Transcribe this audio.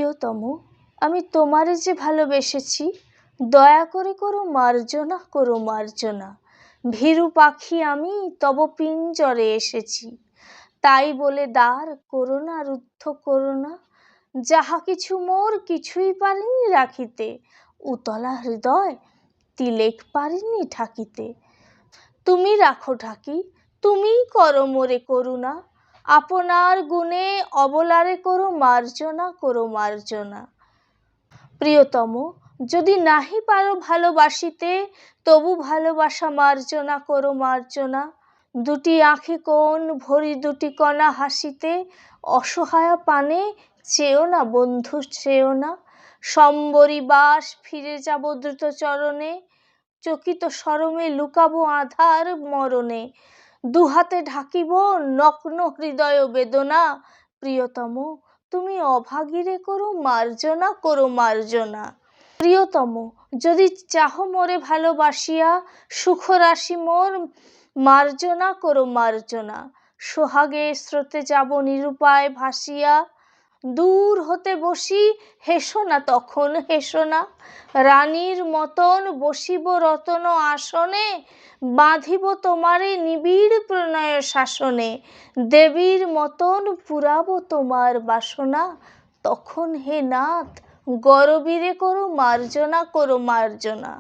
প্রিয়তম, আমি তোমারে যে ভালোবেসেছি, দয়া করে করো মার্জনা, করো মার্জনা। ভীরু পাখি আমি তব পিঞ্জরে এসেছি, তাই বলে দ্বার করো না, রুদ্ধ করো না। যাহা কিছু মোর কিছুই পারিনি রাখিতে, উতলা হৃদয় তিলেক পারিনি ঢাকিতে। তুমি রাখো ঢাকি, তুমিই করো মোরে করুণা, আপনার গুণে অবলারে করো মার্জনা, করো মার্জনা। প্রিয়তম, যদি নাহি পারো ভালোবাসিতে, তবু ভালোবাসা মার্জনা, করো মার্জনা। দুটি আঁখি কোণ ভরি দুটি কণা হাসিতে, অসহায়া পানে চেয়েও না বন্ধু, চেয়েও না। সম্বরী বাস ফিরে যাব দ্রুত চরণে, চকিত শরমে লুকাবো আঁধার মরণে। দুহাতে ঢাকিব নগ্ন হৃদয় বেদনা, প্রিয়তম তুমি অভাগীরে করো মার্জনা, করো মার্জনা। প্রিয়তম, যদি চাহ মোরে ভালোবাসিয়া, সুখ রাশি মোর মার্জনা, করো মার্জনা। সোহাগে স্রোতে যাব নিরুপায় ভাসিয়া, দূর হতে বসি হেসো না তখন, হেসো না। রানীর মতন বসিব রতন আসনে, বাঁধিব তোমারে নিবিড় প্রণয় শাসনে। দেবীর মতন পুরাবো তোমার বাসনা, তখন হে নাথ গরবীরে করো মার্জনা, করো মার্জনা।